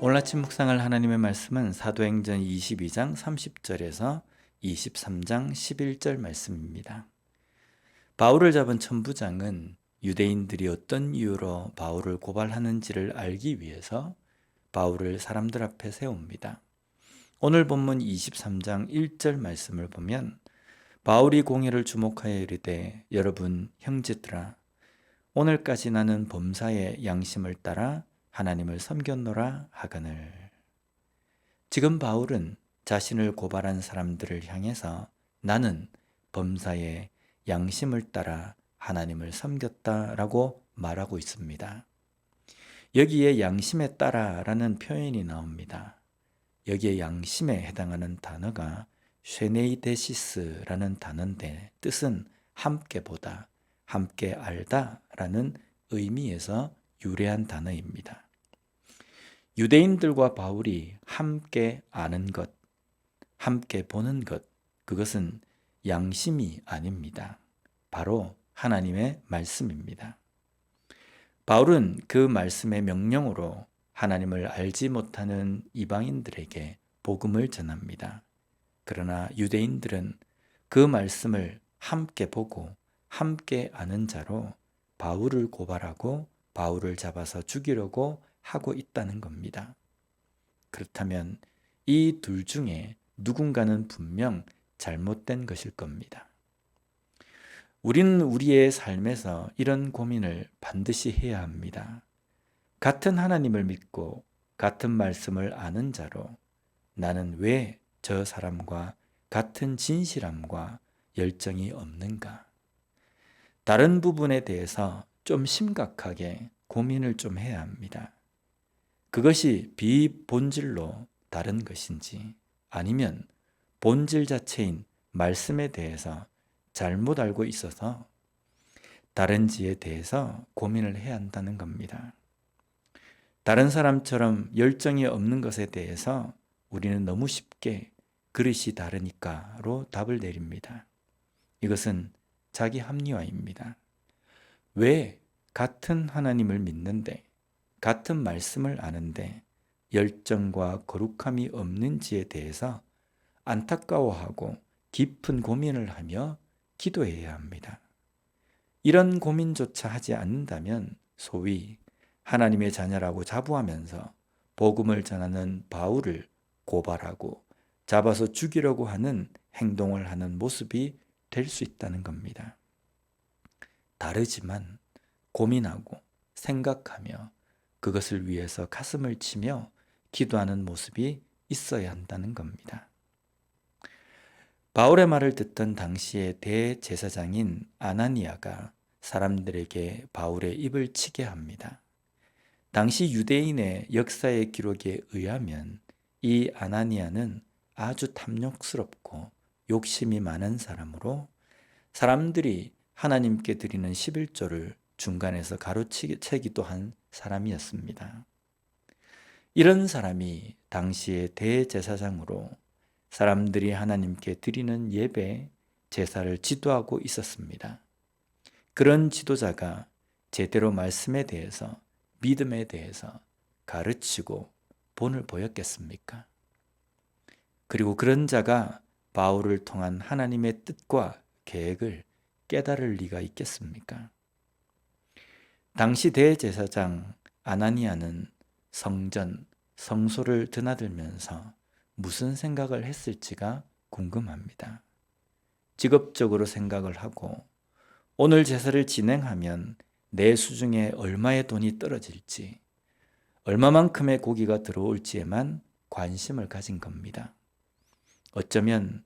오늘 아침 묵상할 하나님의 말씀은 사도행전 22장 30절에서 23장 11절 말씀입니다. 바울을 잡은 천부장은 유대인들이 어떤 이유로 바울을 고발하는지를 알기 위해서 바울을 사람들 앞에 세웁니다. 오늘 본문 23장 1절 말씀을 보면 바울이 공회를 주목하여 이르되 여러분 형제들아 오늘까지 나는 범사의 양심을 따라 하나님을 섬겼노라 하거늘. 지금 바울은 자신을 고발한 사람들을 향해서 나는 범사의 양심을 따라 하나님을 섬겼다라고 말하고 있습니다. 여기에 양심에 따라라는 표현이 나옵니다. 여기에 양심에 해당하는 단어가 쉐네이데시스라는 단어인데 뜻은 함께 보다, 함께 알다라는 의미에서 유래한 단어입니다. 유대인들과 바울이 함께 아는 것, 함께 보는 것, 그것은 양심이 아닙니다. 바로 하나님의 말씀입니다. 바울은 그 말씀의 명령으로 하나님을 알지 못하는 이방인들에게 복음을 전합니다. 그러나 유대인들은 그 말씀을 함께 보고 함께 아는 자로 바울을 고발하고 바울을 잡아서 죽이려고 하고 있다는 겁니다. 그렇다면 이 둘 중에 누군가는 분명 잘못된 것일 겁니다. 우리는 우리의 삶에서 이런 고민을 반드시 해야 합니다. 같은 하나님을 믿고 같은 말씀을 아는 자로 나는 왜 저 사람과 같은 진실함과 열정이 없는가? 다른 부분에 대해서 좀 심각하게 고민을 좀 해야 합니다. 그것이 비본질로 다른 것인지 아니면 본질 자체인 말씀에 대해서 잘못 알고 있어서 다른지에 대해서 고민을 해야 한다는 겁니다. 다른 사람처럼 열정이 없는 것에 대해서 우리는 너무 쉽게 그릇이 다르니까로 답을 내립니다. 이것은 자기 합리화입니다. 왜 같은 하나님을 믿는데 같은 말씀을 아는데 열정과 거룩함이 없는지에 대해서 안타까워하고 깊은 고민을 하며 기도해야 합니다. 이런 고민조차 하지 않는다면 소위 하나님의 자녀라고 자부하면서 복음을 전하는 바울을 고발하고 잡아서 죽이려고 하는 행동을 하는 모습이 될 수 있다는 겁니다. 다르지만 고민하고 생각하며 그것을 위해서 가슴을 치며 기도하는 모습이 있어야 한다는 겁니다. 바울의 말을 듣던 당시의 대제사장인 아나니아가 사람들에게 바울의 입을 치게 합니다. 당시 유대인의 역사의 기록에 의하면 이 아나니아는 아주 탐욕스럽고 욕심이 많은 사람으로 사람들이 하나님께 드리는 11조를 중간에서 가로채기도 한 사람이었습니다. 이런 사람이 당시의 대제사장으로 사람들이 하나님께 드리는 예배, 제사를 지도하고 있었습니다. 그런 지도자가 제대로 말씀에 대해서, 믿음에 대해서 가르치고 본을 보였겠습니까? 그리고 그런 자가 바울을 통한 하나님의 뜻과 계획을 깨달을 리가 있겠습니까? 당시 대제사장 아나니아는 성전, 성소를 드나들면서 무슨 생각을 했을지가 궁금합니다. 직업적으로 생각을 하고 오늘 제사를 진행하면 내 수중에 얼마의 돈이 떨어질지, 얼마만큼의 고기가 들어올지에만 관심을 가진 겁니다. 어쩌면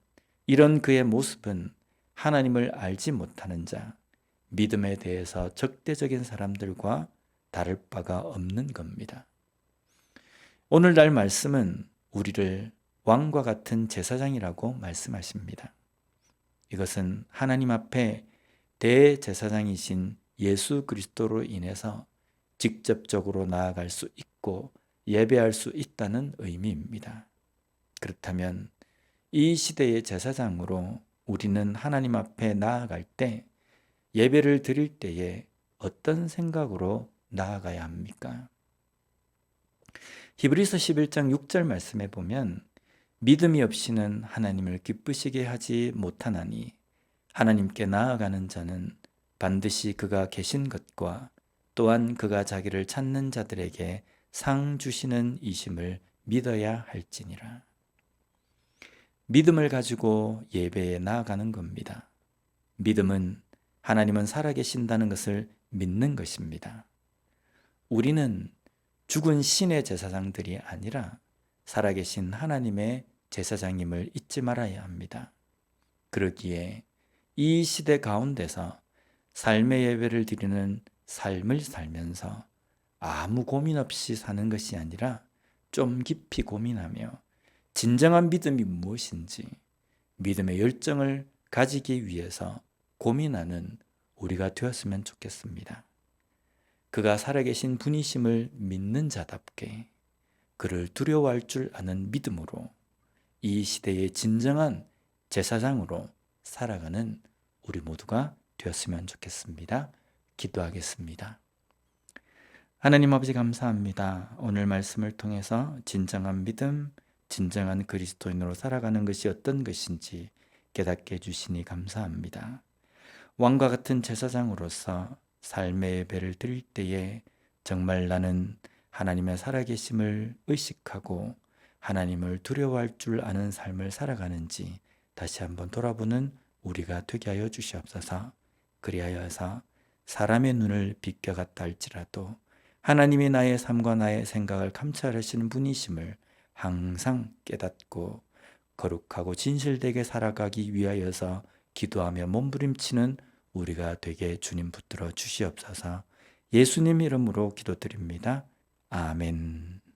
이런 그의 모습은 하나님을 알지 못하는 자, 믿음에 대해서 적대적인 사람들과 다를 바가 없는 겁니다. 오늘날 말씀은 우리를 왕과 같은 제사장이라고 말씀하십니다. 이것은 하나님 앞에 대제사장이신 예수 그리스도로 인해서 직접적으로 나아갈 수 있고 예배할 수 있다는 의미입니다. 그렇다면 이 시대의 제사장으로 우리는 하나님 앞에 나아갈 때 예배를 드릴 때에 어떤 생각으로 나아가야 합니까? 히브리서 11장 6절 말씀에 보면 믿음이 없이는 하나님을 기쁘시게 하지 못하나니 하나님께 나아가는 자는 반드시 그가 계신 것과 또한 그가 자기를 찾는 자들에게 상 주시는 이심을 믿어야 할지니라. 믿음을 가지고 예배에 나아가는 겁니다. 믿음은 하나님은 살아계신다는 것을 믿는 것입니다. 우리는 죽은 신의 제사장들이 아니라 살아계신 하나님의 제사장임을 잊지 말아야 합니다. 그러기에 이 시대 가운데서 삶의 예배를 드리는 삶을 살면서 아무 고민 없이 사는 것이 아니라 좀 깊이 고민하며 진정한 믿음이 무엇인지 믿음의 열정을 가지기 위해서 고민하는 우리가 되었으면 좋겠습니다. 그가 살아계신 분이심을 믿는 자답게 그를 두려워할 줄 아는 믿음으로 이 시대의 진정한 제사장으로 살아가는 우리 모두가 되었으면 좋겠습니다. 기도하겠습니다. 하나님 아버지 감사합니다. 오늘 말씀을 통해서 진정한 믿음, 진정한 그리스도인으로 살아가는 것이 어떤 것인지 깨닫게 해주시니 감사합니다. 왕과 같은 제사장으로서 삶의 예배를 드릴 때에 정말 나는 하나님의 살아계심을 의식하고 하나님을 두려워할 줄 아는 삶을 살아가는지 다시 한번 돌아보는 우리가 되게 하여 주시옵소서. 그리하여서 사람의 눈을 비껴갔다 할지라도 하나님이 나의 삶과 나의 생각을 감찰하시는 분이심을 항상 깨닫고 거룩하고 진실되게 살아가기 위하여서 기도하며 몸부림치는 우리가 되게 주님 붙들어 주시옵소서. 예수님 이름으로 기도드립니다. 아멘.